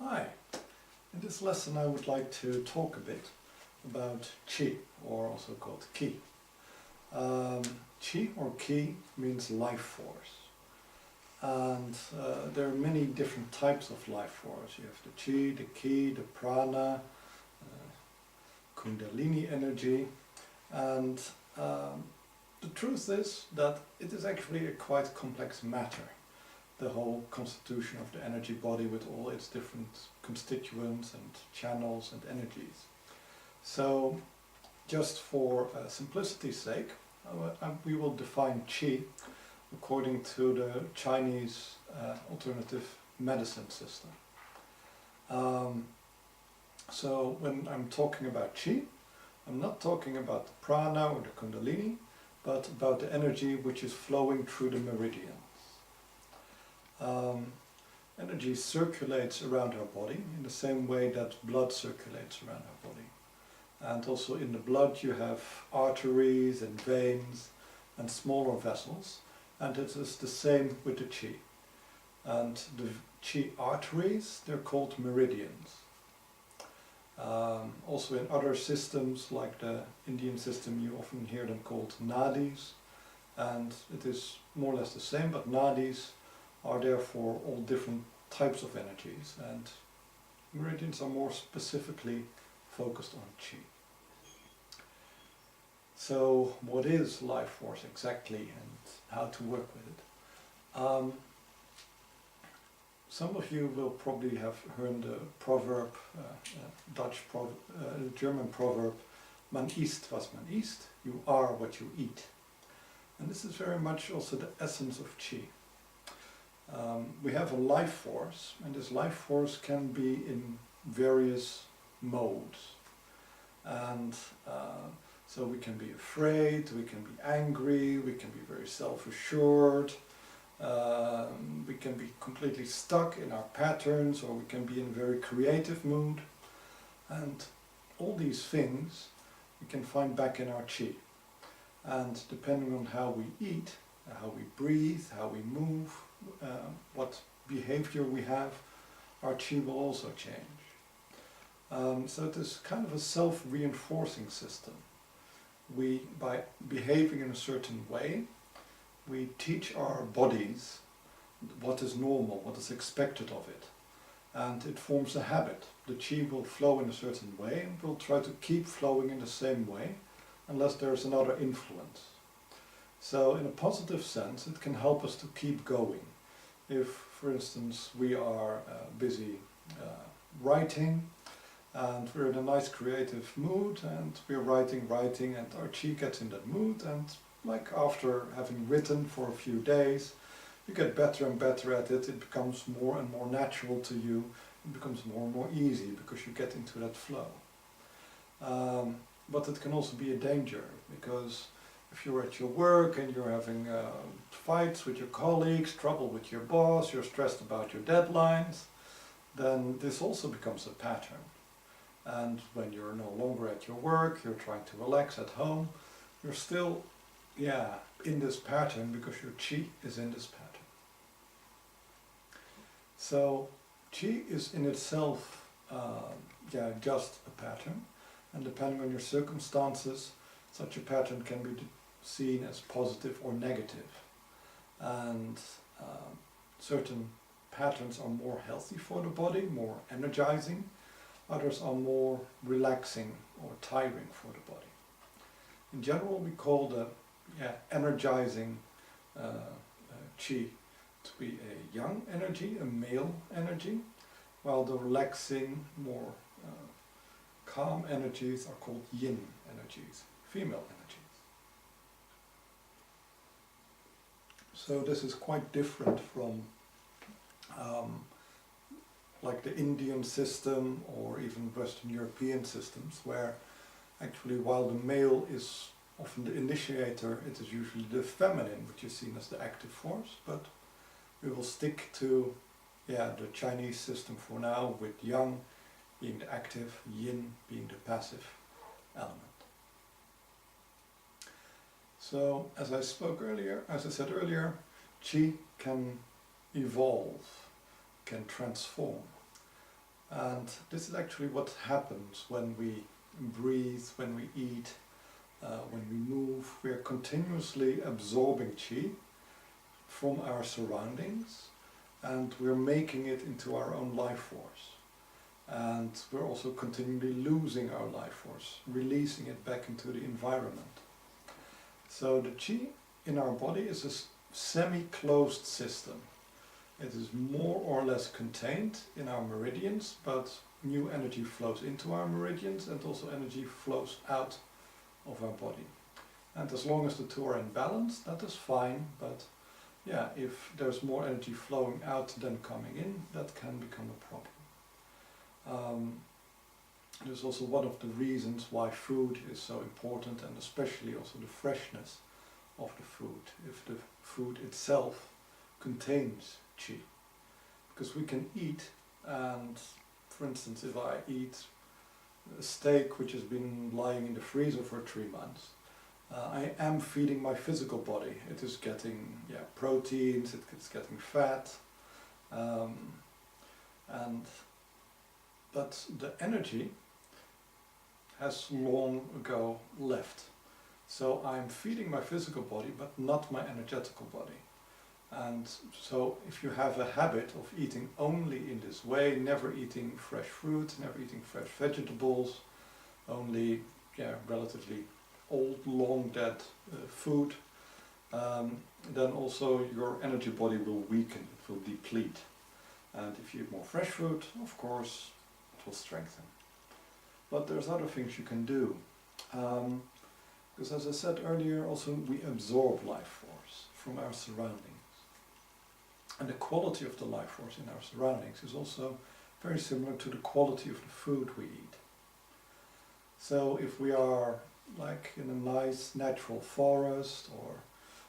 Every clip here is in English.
Hi, in this lesson I would like to talk a bit about Qi, or also called Qi. Qi or Qi means life force, and there are many different types of life force. You have the Qi, the Ki, the Prana, Kundalini energy, and the truth is that it is actually a quite complex matter, the whole constitution of the energy body with all its different constituents and channels and energies. So just for simplicity's sake, we will define Qi according to the Chinese alternative medicine system. So when I'm talking about Qi, I'm not talking about the prana or the kundalini, but about the energy which is flowing through the meridians. Energy circulates around our body in the same way that blood circulates around our body. And also in the blood you have arteries and veins and smaller vessels, and it is the same with the Qi. And the Qi arteries, they're called meridians. Also in other systems like the Indian system you often hear them called nadis, and it is more or less the same, but nadis are therefore all different types of energies, and meridians are more specifically focused on Qi. So what is life force exactly and how to work with it? Some of you will probably have heard the proverb, German proverb, man isst was man isst, you are what you eat. And this is very much also the essence of Qi. We have a life force, and this life force can be in various modes. And so we can be afraid, we can be angry, we can be very self-assured, we can be completely stuck in our patterns, or we can be in a very creative mood. And all these things we can find back in our Qi. And depending on how we eat, how we breathe, how we move, what behavior we have, our Qi will also change. So it is kind of a self-reinforcing system. By behaving in a certain way, we teach our bodies what is normal, what is expected of it. And it forms a habit. The Qi will flow in a certain way, and we'll try to keep flowing in the same way, unless there's another influence. So in a positive sense, it can help us to keep going. If, for instance, we are busy writing, and we're in a nice creative mood, and we're writing, and our Qi gets in that mood, and like after having written for a few days, you get better and better at it, it becomes more and more natural to you, it becomes more and more easy because you get into that flow. But it can also be a danger, because if you're at your work and you're having fights with your colleagues, trouble with your boss, you're stressed about your deadlines, then this also becomes a pattern. And when you're no longer at your work, you're trying to relax at home, you're still in this pattern because your Qi is in this pattern. So Qi is in itself just a pattern, and depending on your circumstances, such a pattern can be seen as positive or negative. And certain patterns are more healthy for the body, more energizing. Others are more relaxing or tiring for the body. In general, we call the energizing Qi to be a yang energy, a male energy, while the relaxing, more calm energies are called yin energies, female energies. So this is quite different from like the Indian system or even Western European systems, where actually while the male is often the initiator, it is usually the feminine which is seen as the active force, but we will stick to the Chinese system for now, with yang being the active, yin being the passive element. So as I said earlier, Qi can evolve, can transform. And this is actually what happens when we breathe, when we eat, when we move. We are continuously absorbing qi from our surroundings, and we're making it into our own life force. And we're also continually losing our life force, releasing it back into the environment. So the qi in our body is a semi-closed system. It is more or less contained in our meridians, but new energy flows into our meridians and also energy flows out of our body. And as long as the two are in balance, that is fine, but yeah, if there's more energy flowing out than coming in, that can become a problem. There's also one of the reasons why food is so important, and especially also the freshness of the food, if the food itself contains qi. Because we can eat, and for instance, if I eat a steak which has been lying in the freezer for 3 months, I am feeding my physical body. It is getting proteins, it's getting fat, but the energy has long ago left. So I'm feeding my physical body, but not my energetical body. And so if you have a habit of eating only in this way, never eating fresh fruit, never eating fresh vegetables, only relatively old, long dead food, then also your energy body will weaken, it will deplete. And if you eat more fresh food, of course, it will strengthen. But there's other things you can do. Because as I said earlier, also we absorb life force from our surroundings. And the quality of the life force in our surroundings is also very similar to the quality of the food we eat. So if we are like in a nice natural forest or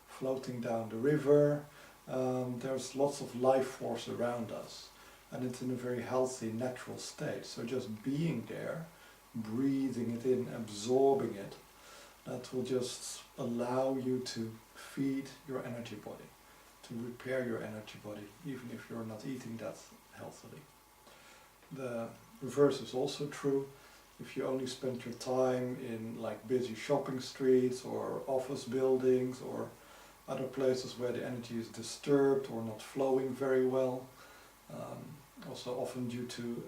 floating down the river, there's lots of life force around us, and it's in a very healthy, natural state. So just being there, breathing it in, absorbing it, that will just allow you to feed your energy body, to repair your energy body, even if you're not eating that healthily. The reverse is also true. If you only spend your time in like busy shopping streets or office buildings or other places where the energy is disturbed or not flowing very well, also often due to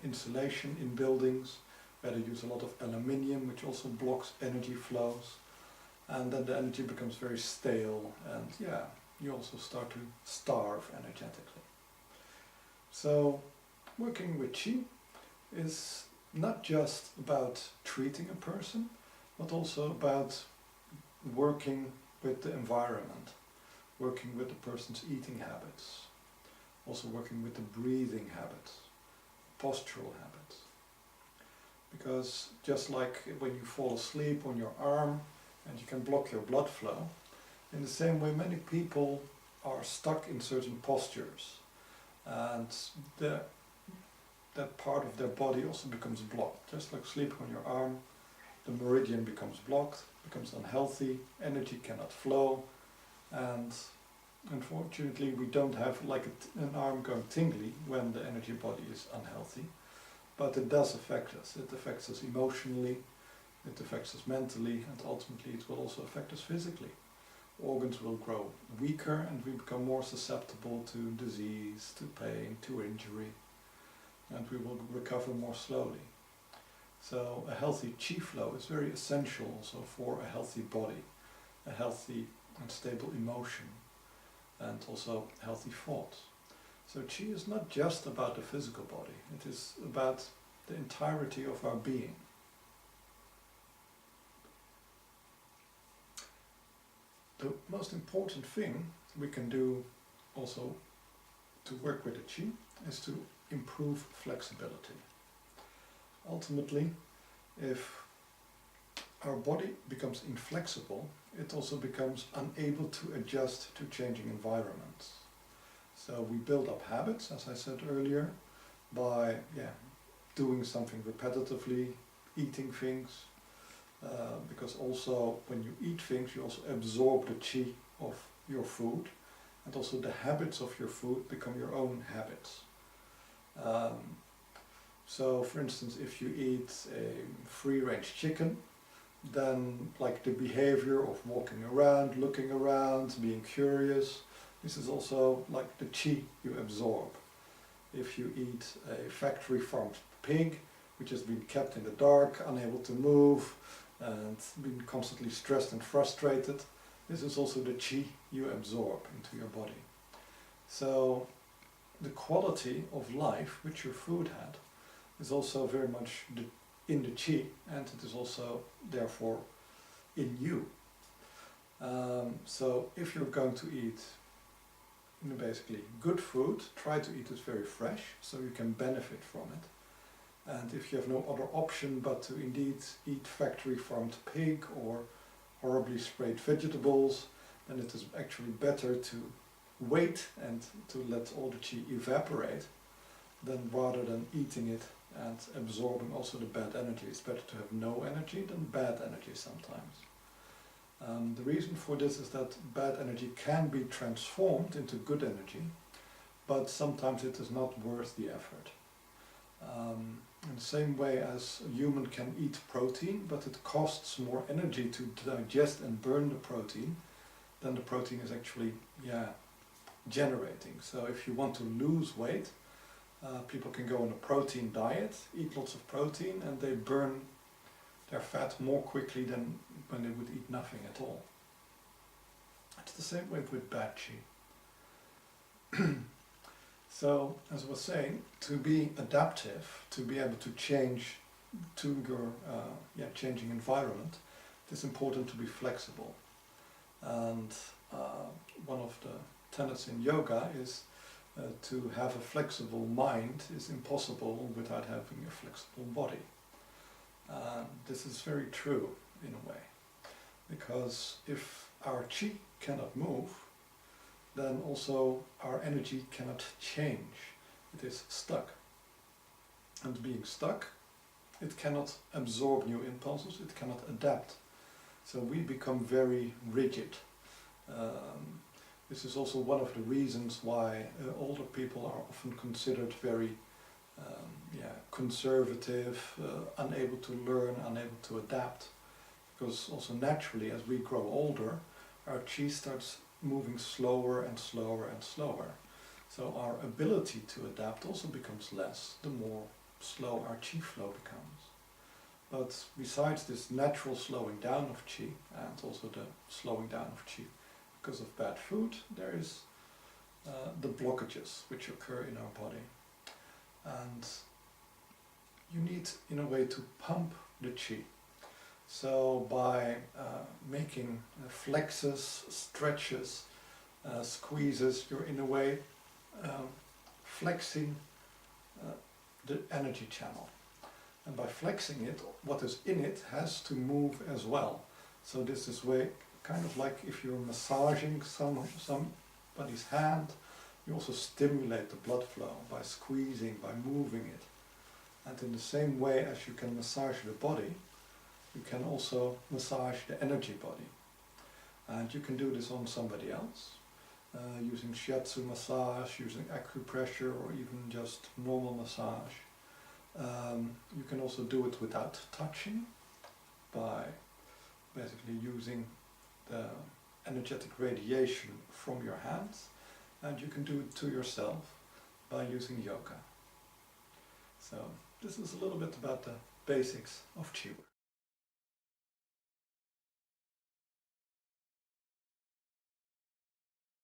insulation in buildings, where they use a lot of aluminium, which also blocks energy flows, and then the energy becomes very stale, and you also start to starve energetically. So working with qi is not just about treating a person, but also about working with the environment, working with the person's eating habits, also working with the breathing habits, postural habits. Because just like when you fall asleep on your arm and you can block your blood flow, in the same way many people are stuck in certain postures, and that part of their body also becomes blocked. Just like sleeping on your arm, the meridian becomes blocked, becomes unhealthy, energy cannot flow, and unfortunately we don't have like an arm going tingly when the energy body is unhealthy, but it does affect us. It affects us emotionally, it affects us mentally, and ultimately it will also affect us physically. Organs will grow weaker and we become more susceptible to disease, to pain, to injury, and we will recover more slowly. So a healthy qi flow is very essential also for a healthy body, a healthy and stable emotion, and also healthy thoughts. So qi is not just about the physical body, it is about the entirety of our being. The most important thing we can do also to work with the qi is to improve flexibility. Ultimately, if our body becomes inflexible, it also becomes unable to adjust to changing environments. So we build up habits, as I said earlier, by doing something repetitively, eating things, because also when you eat things you also absorb the qi of your food, and also the habits of your food become your own habits. So for instance, if you eat a free-range chicken, then like the behavior of walking around, looking around, being curious, this is also like the qi you absorb. If you eat a factory farmed pig, which has been kept in the dark, unable to move, and been constantly stressed and frustrated, this is also the qi you absorb into your body. So the quality of life which your food had is also very much in the qi, and it is also therefore in you. So if you're going to eat basically good food, try to eat it very fresh so you can benefit from it. And if you have no other option but to indeed eat factory farmed pig or horribly sprayed vegetables, then it is actually better to wait and to let all the qi evaporate than rather than eating it and absorbing also the bad energy. It's better to have no energy than bad energy sometimes. The reason for this is that bad energy can be transformed into good energy, but sometimes it is not worth the effort. In the same way as a human can eat protein, but it costs more energy to digest and burn the protein than the protein is actually generating. So if you want to lose weight, people can go on a protein diet, eat lots of protein, and they burn their fat more quickly than when they would eat nothing at all. It's the same way with bad qi. So, as I was saying, to be adaptive, to be able to change to your changing environment, it is important to be flexible. And one of the tenets in yoga is to have a flexible mind is impossible without having a flexible body. This is very true in a way, because if our qi cannot move, then also our energy cannot change. It is stuck. And being stuck, it cannot absorb new impulses, it cannot adapt. So we become very rigid. This is also one of the reasons why older people are often considered very conservative, unable to learn, unable to adapt. Because also naturally, as we grow older, our qi starts moving slower and slower and slower. So our ability to adapt also becomes less, the more slow our qi flow becomes. But besides this natural slowing down of qi, and also the slowing down of qi because of bad food, there is the blockages which occur in our body. And you need, in a way, to pump the qi. So by making flexes, stretches, squeezes, you're in a way flexing the energy channel. And by flexing it, what is in it has to move as well. So this is way kind of like if you're massaging somebody's hand, you also stimulate the blood flow by squeezing, by moving it. And in the same way as you can massage the body, you can also massage the energy body. And you can do this on somebody else, using shiatsu massage, using acupressure, or even just normal massage. You can also do it without touching, by basically using the energetic radiation from your hands, and you can do it to yourself by using yoga. So this is a little bit about the basics of qi work.